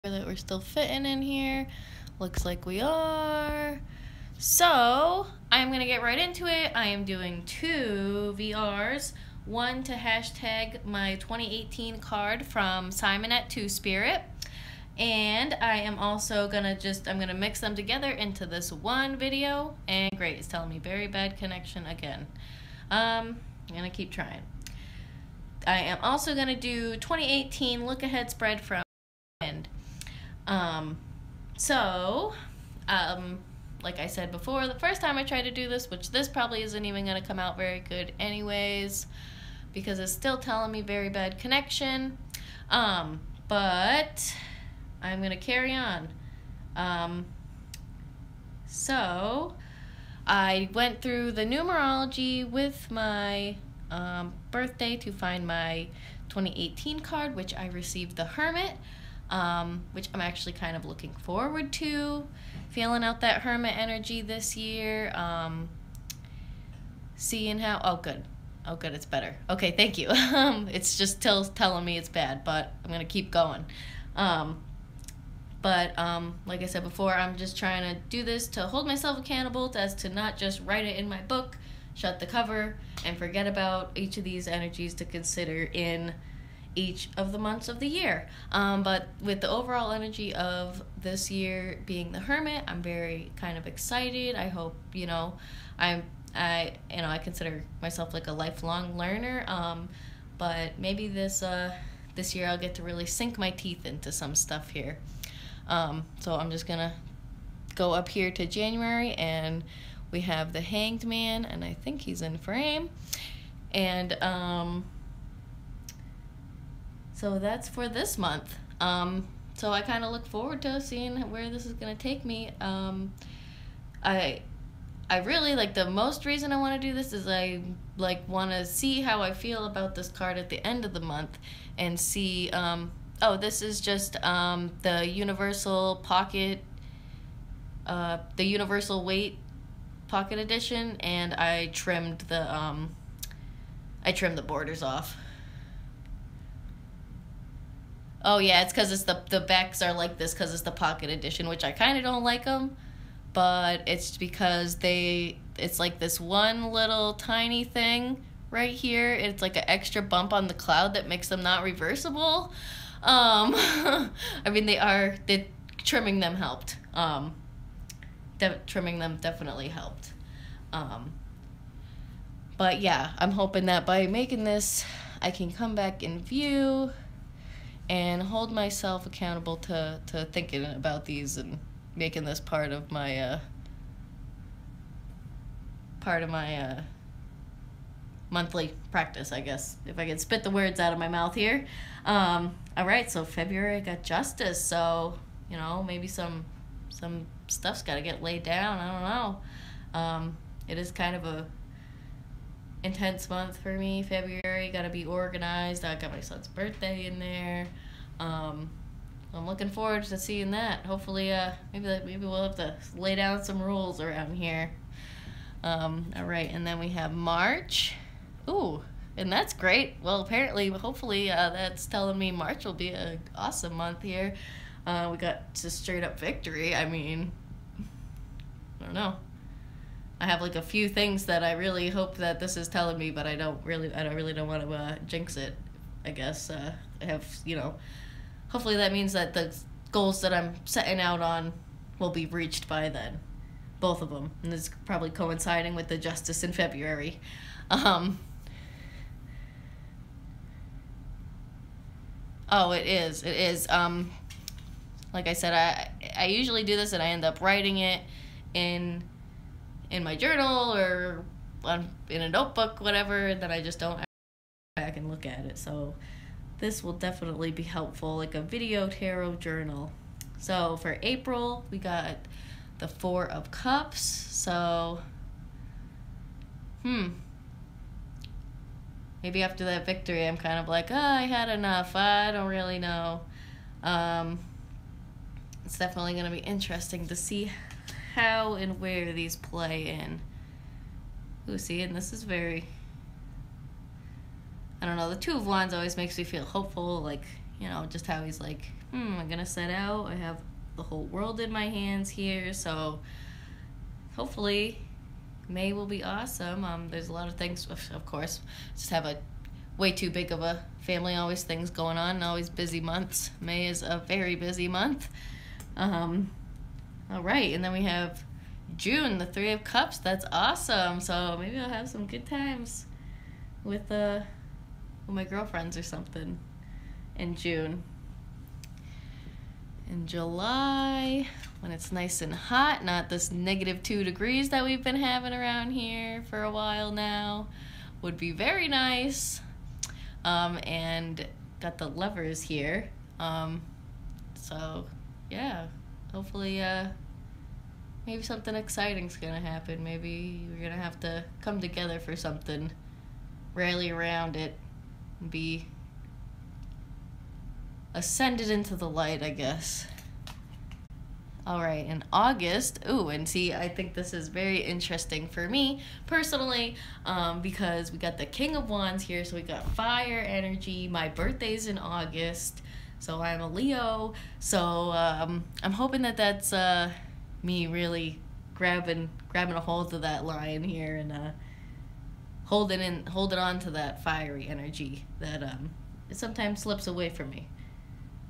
that we're still fitting in here. Looks like we are. So I'm gonna get right into it. I am doing 2 VRs. One to hashtag my 2018 card from Simon at twospirit. And I am also gonna I'm gonna mix them together into this one video. And great, it's telling me very bad connection again. I'm gonna keep trying. I am also gonna do 2018 look ahead spread from Wind. Like I said before, the first time I tried to do this, which this probably isn't even going to come out very good anyways, because it's still telling me very bad connection, but I'm going to carry on. So I went through the numerology with my birthday to find my 2018 card, which I received the Hermit, which I'm actually kind of looking forward to, feeling out that Hermit energy this year, seeing how, oh good, it's better. Okay, thank you. It's just telling me it's bad, but I'm going to keep going. Like I said before, I'm just trying to do this to hold myself accountable as to not just write it in my book, shut the cover, and forget about each of these energies to consider in each of the months of the year. But with the overall energy of this year being the Hermit, I'm very kind of excited. I hope, I consider myself like a lifelong learner, but maybe this year I'll get to really sink my teeth into some stuff here. So I'm just gonna go up here to January, and we have the Hanged Man, and I think he's in frame, and so that's for this month. So I kind of look forward to seeing where this is going to take me. I really, the most reason I want to do this is I want to see how I feel about this card at the end of the month, and see, this is just the Universal Pocket, the Universal Weight Pocket Edition, and I trimmed the borders off. Oh yeah, it's because it's the backs are like this because it's the pocket edition, which I kind of don't like them, but it's because it's like this one little tiny thing right here. It's like an extra bump on the cloud that makes them not reversible. I mean, trimming them helped. Trimming them definitely helped. But yeah, I'm hoping that by making this, I can come back in view and hold myself accountable to thinking about these and making this part of my monthly practice, I guess, if I can spit the words out of my mouth here. All right, so February I got Justice, so maybe some stuff's got to get laid down. I don't know. It is kind of a intense month for me. February, got to be organized. I got my son's birthday in there. I'm looking forward to seeing that. Hopefully, maybe we'll have to lay down some rules around here. All right, and then we have March. Ooh, and that's great. Well, hopefully, that's telling me March will be an awesome month here. We got to straight up victory. I mean, I don't know. I have a few things that I really hope that this is telling me, but I really don't want to jinx it. I guess I have, hopefully that means that the goals that I'm setting out on will be reached by then, both of them, and it's probably coinciding with the Justice in February. Oh, it is. Like I said, I usually do this and I end up writing it in my journal or in a notebook, whatever, and then I just don't go back and look at it. So this will definitely be helpful, like a video tarot journal. So for April, we got the 4 of Cups. So, maybe after that victory, I'm kind of like, I had enough. I don't really know. It's definitely going to be interesting to see how and where these play in. Ooh, see, and this is very, I don't know, the 2 of Wands always makes me feel hopeful, just how he's I'm gonna set out. I have the whole world in my hands here, so hopefully May will be awesome. There's a lot of things, of course. Just have a way too big of a family, always things going on, always busy months. May is a very busy month. All right, and then we have June, the Three of Cups. That's awesome. So maybe I'll have some good times with my girlfriends or something in June. In July, when it's nice and hot, not this -2 degrees that we've been having around here for a while now, would be very nice. And got the Lovers here. So yeah, hopefully maybe something exciting's gonna happen. Maybe we're gonna have to come together for something, rally around it, and be ascended into the light, I guess. All right, in August, and see, I think this is very interesting for me personally, because we got the King of Wands here, so we got fire energy. My birthday's in August, so I'm a Leo, so I'm hoping that that's me really grabbing a hold of that line here and holding on to that fiery energy that it sometimes slips away from me,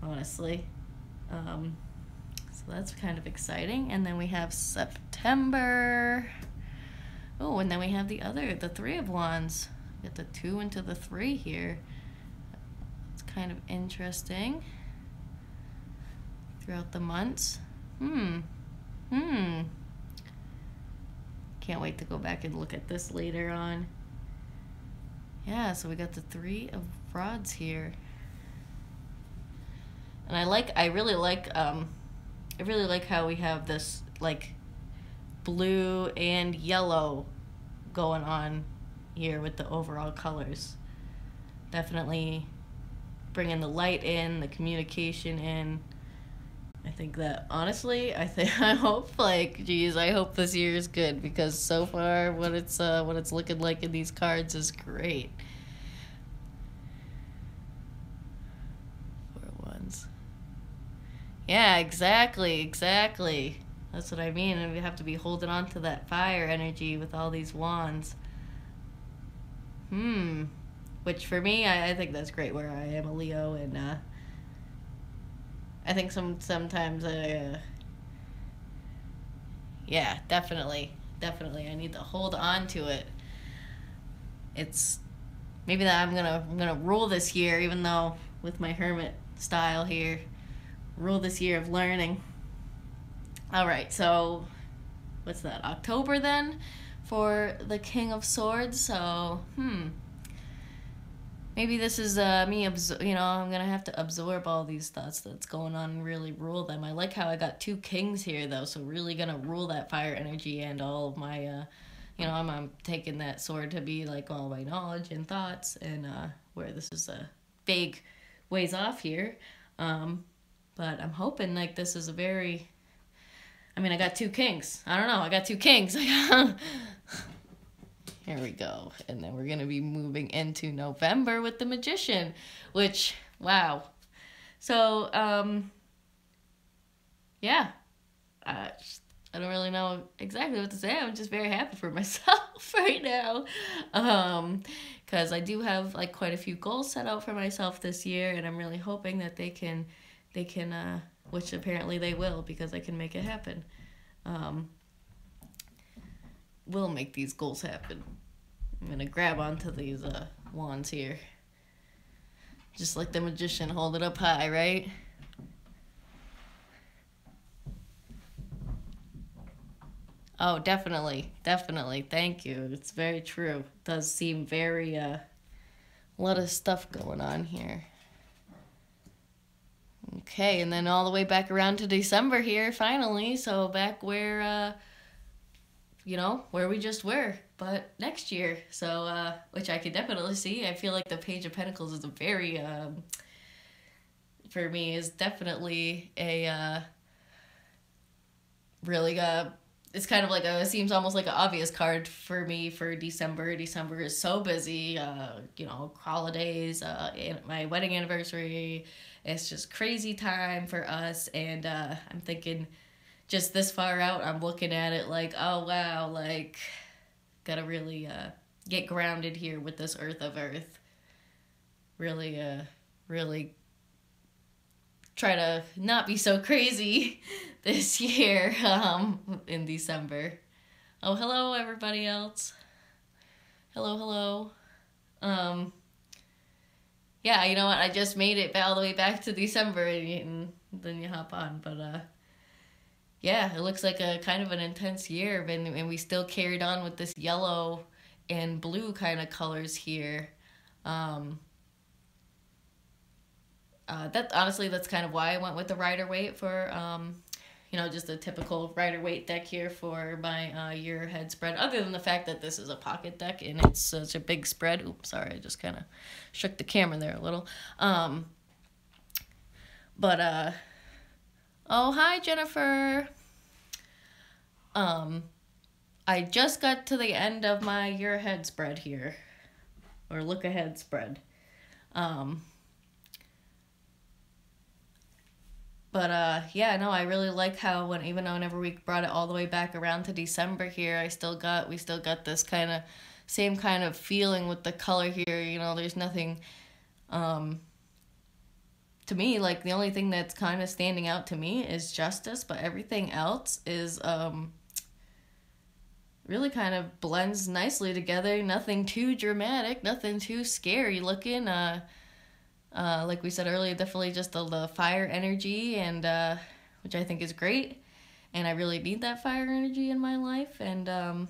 honestly. So that's kind of exciting. And then we have September. Oh, and then we have the Three of Wands. Get the 2 into the 3 here. It's kind of interesting. Throughout the months. Can't wait to go back and look at this later on. Yeah, so we got the 3 of Rods here. And I really like how we have this like blue and yellow going on here with the overall colors. Definitely bringing the light in, the communication in. I think that honestly, I hope this year is good, because so far what it's looking like in these cards is great. 4 Wands. Yeah, exactly. That's what I mean, and we have to be holding on to that fire energy with all these wands. Which for me, I think that's great where I am a Leo, and I think sometimes yeah, definitely I need to hold on to it. It's maybe that I'm gonna rule this year, even though with my hermit style here, rule this year of learning. All right, so what's that, October then for the King of Swords? So maybe this is me I'm gonna have to absorb all these thoughts that's going on and really rule them. I like how I got 2 kings here though, so really gonna rule that fire energy and all of my I'm taking that sword to be like all my knowledge and thoughts, and where this is a big ways off here. But I'm hoping like this is a very, I got 2 kings. I don't know, I got 2 kings. Here we go. And then we're going to be moving into November with the Magician, which, wow. So, yeah. I don't really know exactly what to say. I'm just very happy for myself right now. Because I do have like quite a few goals set out for myself this year, and I'm really hoping that they can which apparently they will, because I can make it happen. Will make these goals happen. I'm gonna grab onto these wands here. Just like the Magician, hold it up high, right? Oh, definitely. Thank you. It's very true. It does seem very, a lot of stuff going on here. Okay, and then all the way back around to December here, finally. So back where, where we just were, but next year. So, which I could definitely see. I feel like the Page of Pentacles is a very, for me, is definitely a, really, it's kind of like it seems almost like an obvious card for me for December. December is so busy, holidays, my wedding anniversary, It's just crazy time for us, and I'm thinking just this far out, I'm looking at it like, oh wow, like, gotta really get grounded here with this earth of earth. Really, really try to not be so crazy this year in December. Oh, hello everybody else. Hello. Yeah, you know what? I just made it all the way back to December, and then you hop on. But yeah, it looks like a kind of an intense year, and we still carried on with this yellow and blue kind of colors here. That's kind of why I went with the Rider-Waite for just a typical Rider-Waite deck here for my year ahead spread, other than the fact that this is a pocket deck and it's such a big spread. Oops, sorry, I just kind of shook the camera there a little. Oh, hi, Jennifer. I just got to the end of my year ahead spread here, or look ahead spread. Yeah, no, I really like how whenever we brought it all the way back around to December here, we still got this kind of same kind of feeling with the color here. You know, there's nothing, to me, like the only thing that's kind of standing out to me is justice, but everything else is, really kind of blends nicely together. Nothing too dramatic, nothing too scary looking, like we said earlier, definitely just the fire energy, and which I think is great, and I really need that fire energy in my life. And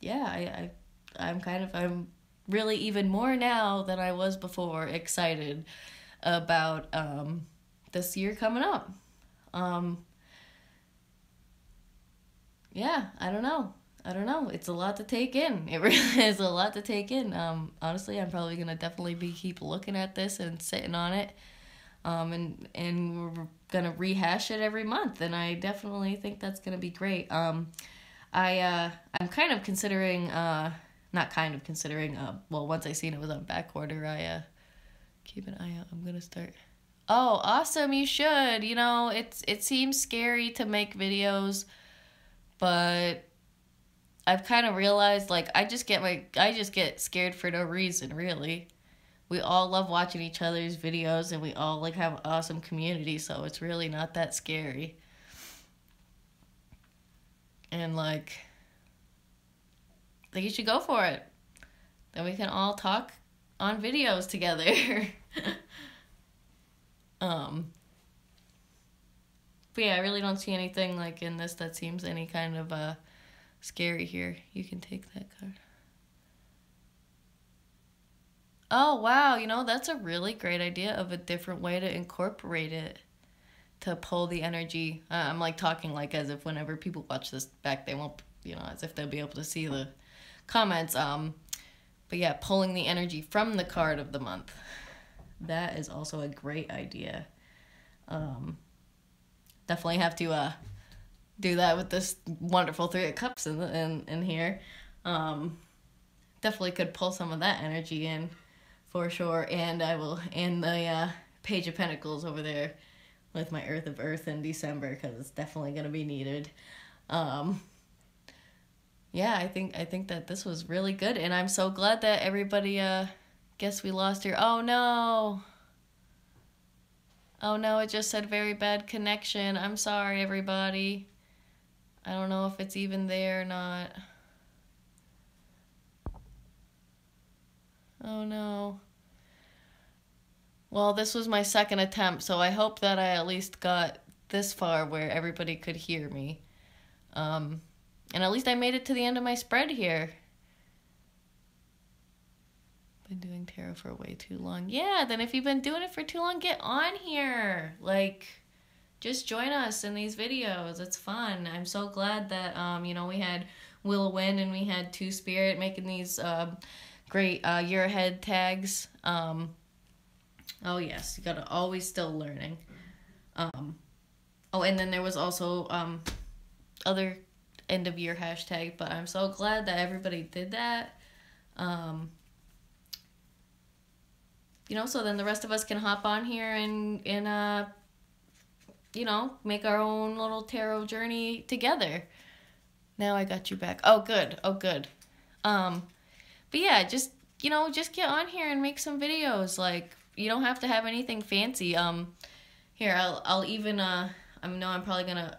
yeah, I'm really even more now than I was before excited about this year coming up. Yeah, I don't know. It's a lot to take in. It really is a lot to take in. Honestly, I'm probably gonna definitely keep looking at this and sitting on it. And we're gonna rehash it every month, and I definitely think that's gonna be great. I'm kind of considering, once I seen it was on back order, I keep an eye out. I'm gonna start. Oh, awesome! You should. You know, it seems scary to make videos, but I've kind of realized, like, I just get scared for no reason, really. We all love watching each other's videos, and we all, like, have an awesome community, so it's really not that scary. And, like, you should go for it. Then we can all talk on videos together. But yeah, I really don't see anything, like, in this that seems any kind of, scary here. You can take that card. Oh, wow. You know, that's a really great idea of a different way to incorporate it to pull the energy. I'm like talking like as if whenever people watch this back, they won't, as if they'll be able to see the comments. But yeah, pulling the energy from the card of the month. That is also a great idea. Definitely have to do that with this wonderful Three of Cups in here. Definitely could pull some of that energy in for sure, and I will, and the Page of Pentacles over there with my Earth of Earth in December, because it's definitely going to be needed. Yeah, I think that this was really good, and I'm so glad that everybody guess we lost here. Oh no, it just said very bad connection. I'm sorry, everybody. I don't know if it's even there or not. Oh no. Well, this was my second attempt, so I hope that I at least got this far where everybody could hear me. And at least I made it to the end of my spread here. Been doing tarot for way too long. Yeah, then if you've been doing it for too long, get on here. Like, just join us in these videos. It's fun. I'm so glad that, we had Will Win and we had Two Spirit making these great year ahead tags. Oh, yes. You gotta always still learning. Oh, and then there was also other end of year hashtag, but I'm so glad that everybody did that. you know, so then the rest of us can hop on here and you know, make our own little tarot journey together. Now I got you back. Oh, good. Oh, good. But yeah, just, you know, just get on here and make some videos. Like, you don't have to have anything fancy. Here, I'll even, I know I'm probably gonna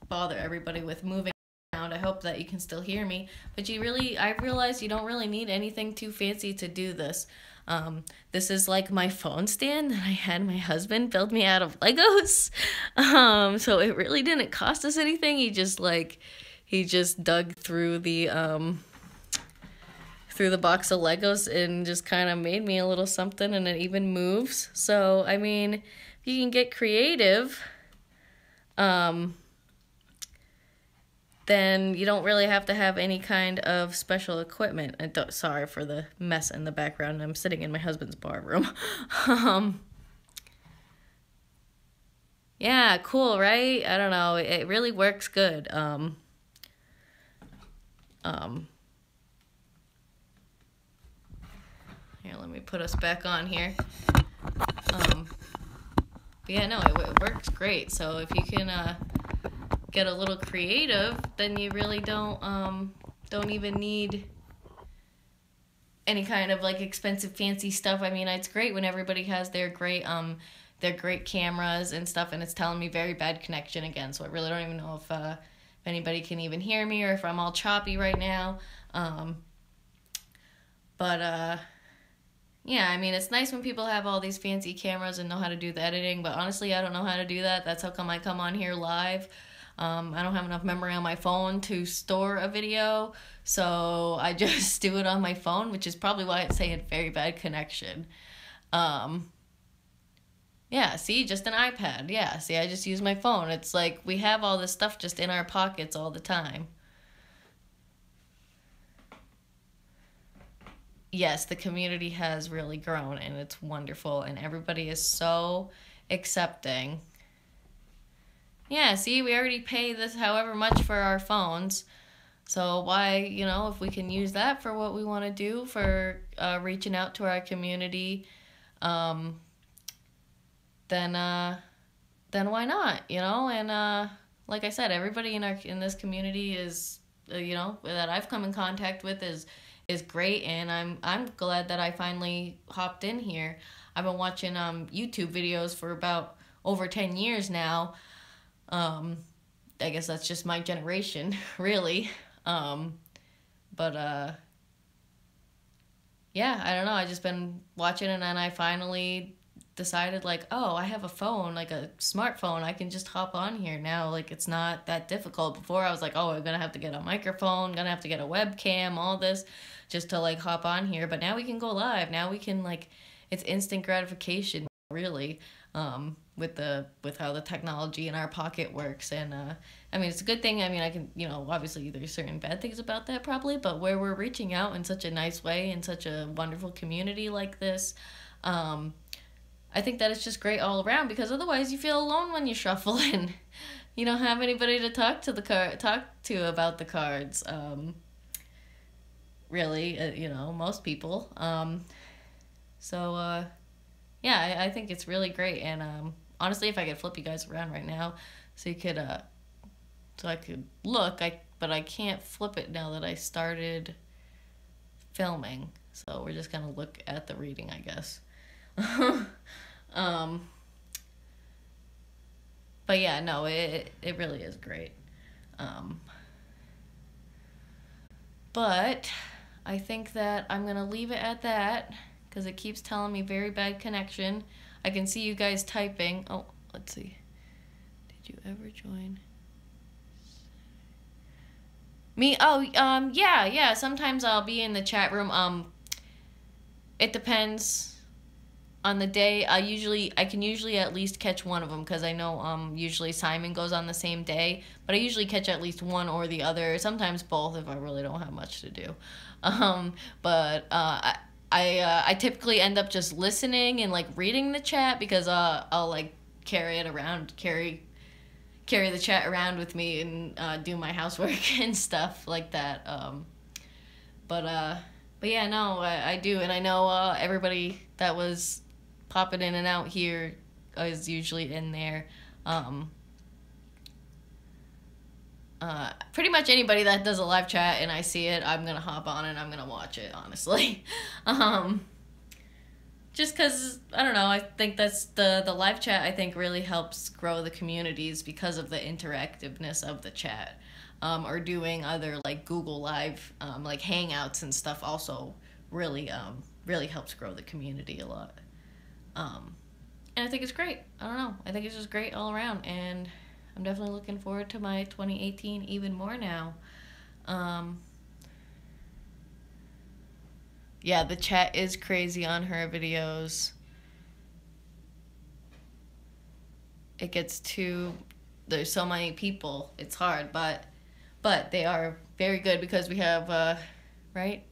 bother everybody with moving around. I hope that you can still hear me. But I realized you don't really need anything too fancy to do this. This is like my phone stand that I had my husband build me out of Legos. So it really didn't cost us anything. He just dug through the box of Legos and just kind of made me a little something, and it even moves. So, I mean, if you can get creative, then you don't really have to have any kind of special equipment. Sorry for the mess in the background. I'm sitting in my husband's bar room. Yeah, cool, right? I don't know. It really works good. Here, let me put us back on here. But yeah, no, it works great. So if you can get a little creative, then you really don't even need any kind of like expensive fancy stuff. I mean, it's great when everybody has their great cameras and stuff, and it's telling me very bad connection again. So I really don't even know if anybody can even hear me or if I'm all choppy right now. Yeah, I mean, it's nice when people have all these fancy cameras and know how to do the editing, but honestly, I don't know how to do that. That's how come I come on here live. I don't have enough memory on my phone to store a video, so I just do it on my phone, which is probably why it's saying very bad connection. Yeah, see, just an iPad. Yeah, see, I just use my phone. It's like we have all this stuff just in our pockets all the time. Yes, the community has really grown, and it's wonderful, and everybody is so accepting. Yeah, see, we already pay this however much for our phones, so why, you know, if we can use that for what we want to do, for reaching out to our community, then why not, you know? And like I said, everybody in this community is, you know, that I've come in contact with is great, and I'm glad that I finally hopped in here. I've been watching YouTube videos for about over 10 years now. I guess that's just my generation, really. Yeah, I don't know. I just been watching, and then I finally decided, like, oh, I have a phone, like a smartphone. I can just hop on here now. Like, it's not that difficult. Before, I was like, oh, I'm gonna have to get a microphone, gonna have to get a webcam, all this, just to like hop on here. But now we can go live. Now we can, like, it's instant gratification, really, with how the technology in our pocket works. And I mean, it's a good thing. I mean, I can, you know, obviously there's certain bad things about that probably, but where we're reaching out in such a nice way, in such a wonderful community like this, I think that it's just great all around, because otherwise you feel alone when you shuffle and you don't have anybody to talk to about the cards. Really, you know, most people. Yeah, I think it's really great. And honestly, if I could flip you guys around right now, so you could, so I could look, but I can't flip it now that I started filming. So we're just gonna look at the reading, I guess. But yeah, no, it really is great. But I think that I'm gonna leave it at that, because it keeps telling me very bad connection. I can see you guys typing. Oh, let's see. Did you ever join? Me? Oh, yeah. Sometimes I'll be in the chat room. It depends on the day. I can usually at least catch one of them, because I know usually Simon goes on the same day, but I usually catch at least one or the other, sometimes both if I really don't have much to do. I typically end up just listening and like reading the chat, because I'll like carry the chat around with me and do my housework and stuff like that. But yeah, no, I do, and I know everybody that was popping in and out here is usually in there. Pretty much anybody that does a live chat and I see it, I'm gonna hop on and I'm gonna watch it, honestly. Just because, I don't know, I think that's the live chat, I think, really helps grow the communities because of the interactiveness of the chat. Or doing other, like, Google Live, like, Hangouts and stuff also really helps grow the community a lot. And I think it's great. I don't know. I think it's just great all around, and I'm definitely looking forward to my 2018 even more now. Yeah, the chat is crazy on her videos. It gets there's so many people, it's hard, but they are very good because we have, right?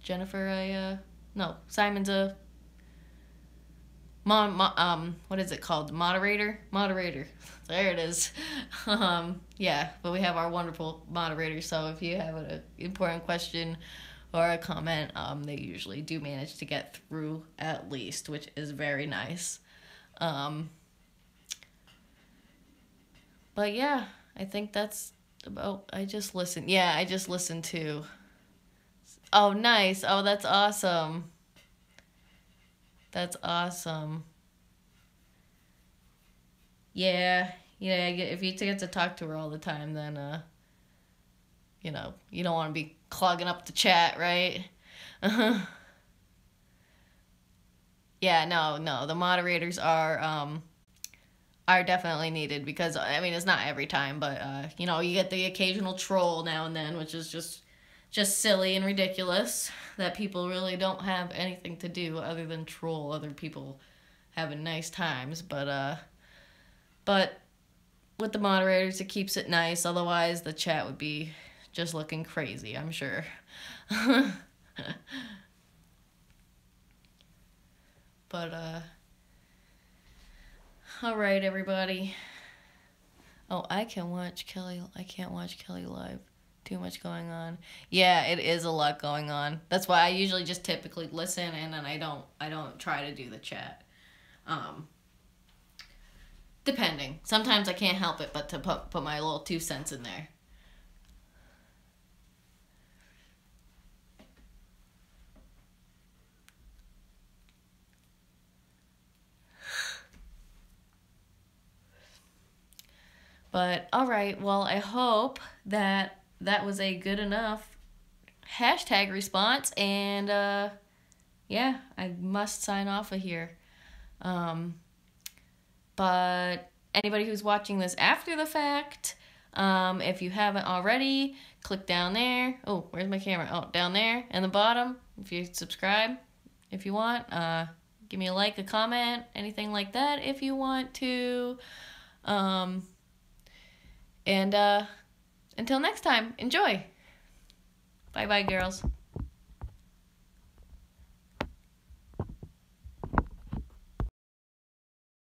Jennifer, no, Simon's a, what is it called? Moderator? There it is. Yeah, but we have our wonderful moderator, so if you have an important question or a comment, they usually do manage to get through at least, which is very nice. But yeah, I think that's about, I just listened to, oh, nice. Oh, that's awesome. That's awesome. Yeah, if you get to talk to her all the time, then, you know, you don't want to be clogging up the chat, right? Yeah, no, the moderators are definitely needed because, I mean, it's not every time, but, you know, you get the occasional troll now and then, which is just silly and ridiculous, that people really don't have anything to do other than troll other people having nice times, but with the moderators, it keeps it nice, otherwise the chat would be just looking crazy, I'm sure. But, alright, everybody. Oh, I can't watch Kelly live. Too much going on. Yeah, it is a lot going on. That's why I usually just typically listen, and then I don't try to do the chat. Depending. Sometimes I can't help it but to put my little 2 cents in there. But, alright, well, I hope that was a good enough hashtag response, and, yeah, I must sign off of here. But anybody who's watching this after the fact, if you haven't already, click down there. Oh, where's my camera? Oh, down there in the bottom. If you subscribe, if you want, give me a like, a comment, anything like that if you want to. And until next time, enjoy. Bye-bye, girls.